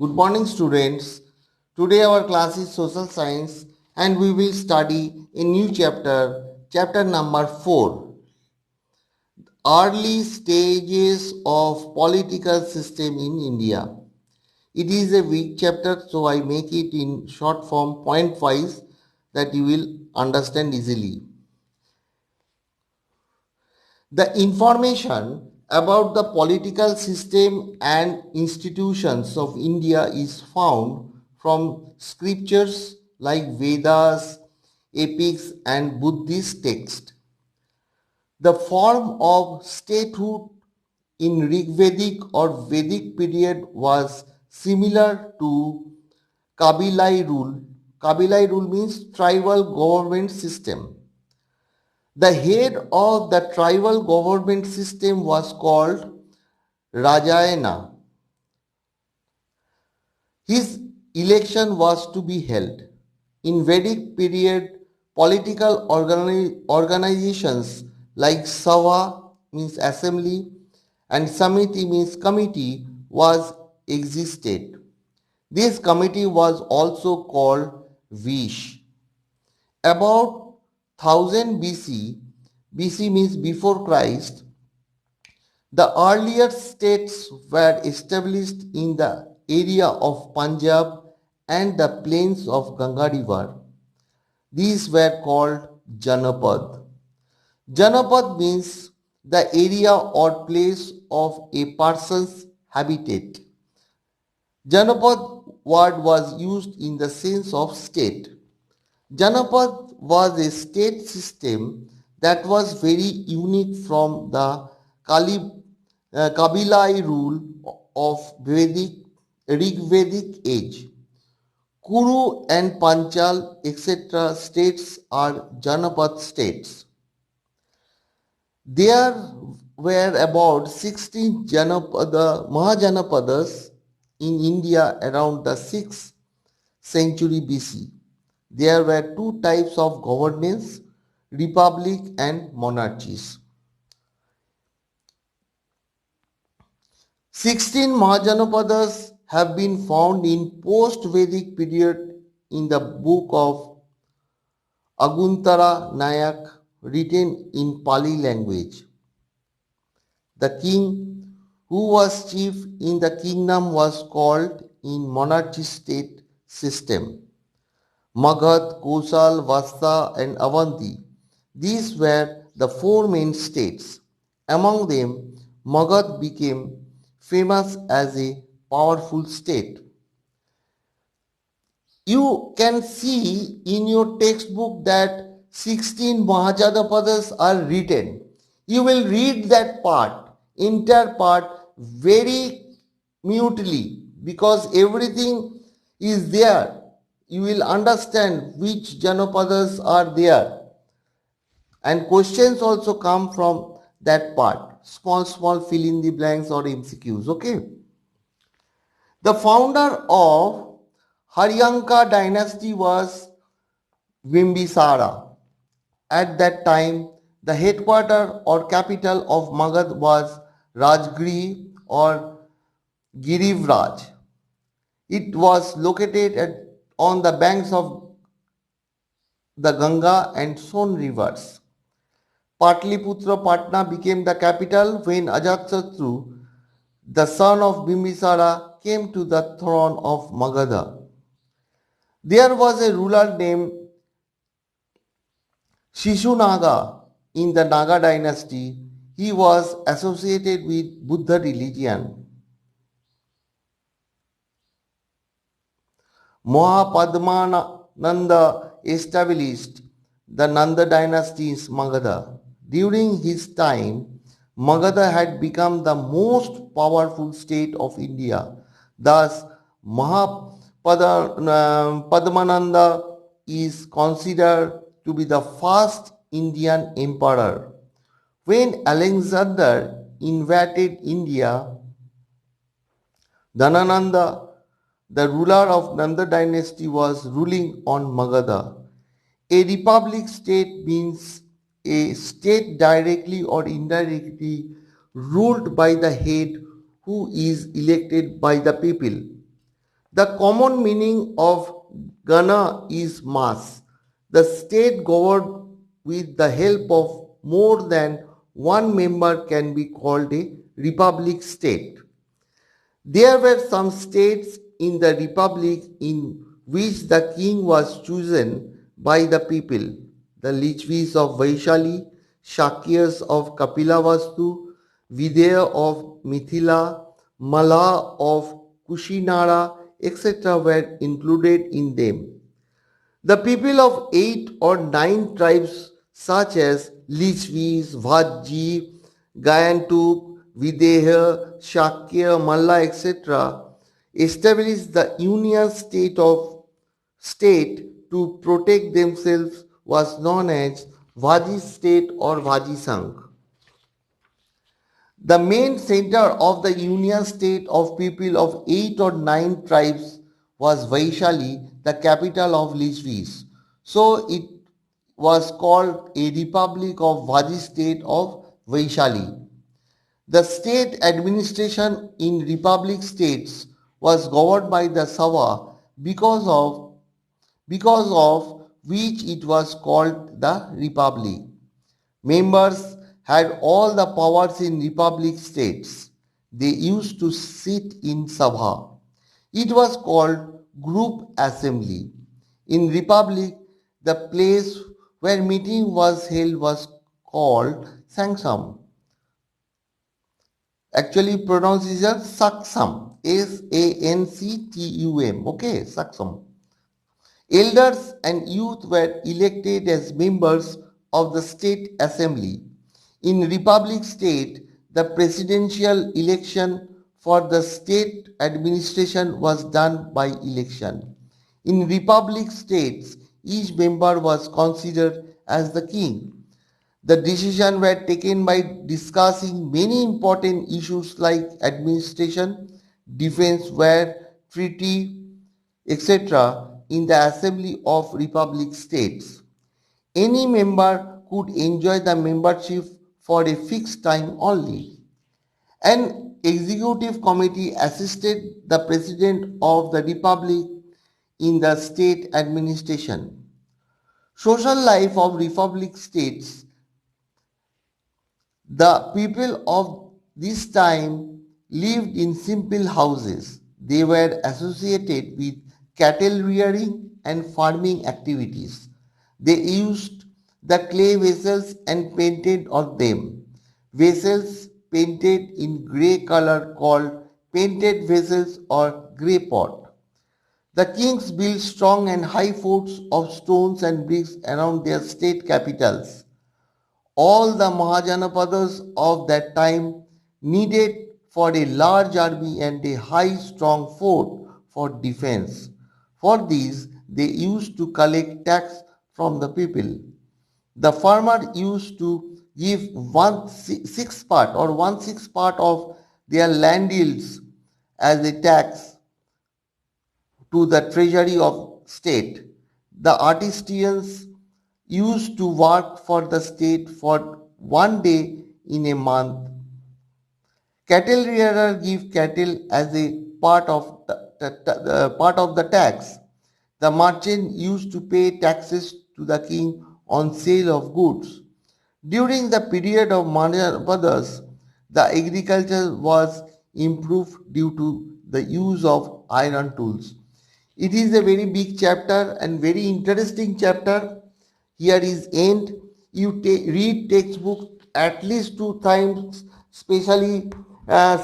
Good morning, students. Today our class is social science and we will study a new chapter number 4, early stages of political system in India. It is a weak chapter, so I make it in short form point wise that you will understand easily. The information about the political system and institutions of India is found from scriptures like Vedas, epics and Buddhist texts. The form of statehood in Rigvedic or Vedic period was similar to Kabilai rule. Kabilai rule means tribal government system. The head of the tribal government system was called Rajayana. His election was to be held. In Vedic period, political organizations like Sabha means assembly and Samiti means committee was existed. This committee was also called Vish. About 1000 BC, BC means before Christ, the earlier states were established in the area of Punjab and the plains of Ganga River. These were called Janapad. Janapad means the area or place of a person's habitat. Janapad word was used in the sense of state. Janapad was a state system that was very unique from the Kabilai rule of Rigvedic age. Kuru and Panchal etc. states are Janapad states. There were about 16 Mahajanapadas in India around the 6th century BC. There were two types of governance, republic and monarchies. 16 Mahajanapadas have been found in post-Vedic period in the book of Aguntara Nayak written in Pali language. The king who was chief in the kingdom was called in monarchy state system. Magad, Kosal, Vasta and Avanti. These were the four main states. Among them, Magad became famous as a powerful state. You can see in your textbook that 16 Mahajanapadas are written. You will read that part, entire part very mutely because everything is there. You will understand which Janapadas are there. And questions also come from that part. Small fill in the blanks or MCQs. Okay. The founder of Haryanka dynasty was Bimbisara. At that time, the headquarter or capital of Magad was Rajgiri or Girivraj. It was located on the banks of the Ganga and Son rivers. Patliputra Patna became the capital when Ajatasattu, the son of Bimbisara, came to the throne of Magadha. There was a ruler named Shishunaga in the Naga dynasty. He was associated with Buddha religion. Mahapadmananda established the Nanda dynasty in Magadha. During his time, Magadha had become the most powerful state of India. Thus, Mahapadmananda is considered to be the first Indian emperor. When Alexander invaded India, Dhanananda, the ruler of Nanda dynasty, was ruling on Magadha. A republic state means a state directly or indirectly ruled by the head who is elected by the people. The common meaning of Gana is mass. The state governed with the help of more than one member can be called a republic state. There were some states in the republic in which the king was chosen by the people. The Lichvis of Vaishali, Shakyas of Kapilavastu, Videha of Mithila, Mala of Kushinara, etc. were included in them. The people of 8 or 9 tribes such as Lichvis, Vajji, Gayantuk, Videha, Shakya, Malla, etc. established the union state to protect themselves was known as Vaji state or Vaji Sangh. The main center of the union state of people of 8 or 9 tribes was Vaishali, the capital of Lichvis. So it was called a republic of Vaji state of Vaishali. The state administration in republic states was governed by the Sabha because of which it was called the republic. Members had all the powers in republic states. They used to sit in Sabha. It was called group assembly. In republic, the place where meeting was held was called Sangsam. Actually pronounced as Saksam. Sanctum. Okay, Saksam. Elders and youth were elected as members of the state assembly. In republic state, the presidential election for the state administration was done by election. In republic states, each member was considered as the king. The decisions were taken by discussing many important issues like administration, defense, war, treaty, etc. in the assembly of republic states. Any member could enjoy the membership for a fixed time only. An executive committee assisted the president of the republic in the state administration. Social life of republic states. The people of this time lived in simple houses. They were associated with cattle rearing and farming activities. They used the clay vessels and painted on them. Vessels painted in grey color called painted vessels or grey pot. The kings built strong and high forts of stones and bricks around their state capitals. All the Mahajanapadas of that time needed for a large army and a high strong fort for defense. For these, they used to collect tax from the people. The farmer used to give 1/6 part or 1/6 part of their land yields as a tax to the treasury of state. The artisans used to work for the state for one day in a month. Cattle rearer give cattle as a part of the tax. The merchant used to pay taxes to the king on sale of goods. During the period of Manyapadas, the agriculture was improved due to the use of iron tools. It is a very big chapter and very interesting chapter. Here is end. You read textbook at least 2 times, especially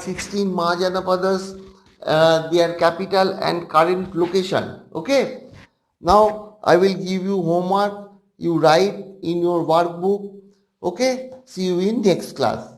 16 Mahajanapadas, their capital and current location. Okay. Now I will give you homework. You write in your workbook. Okay. See you in next class.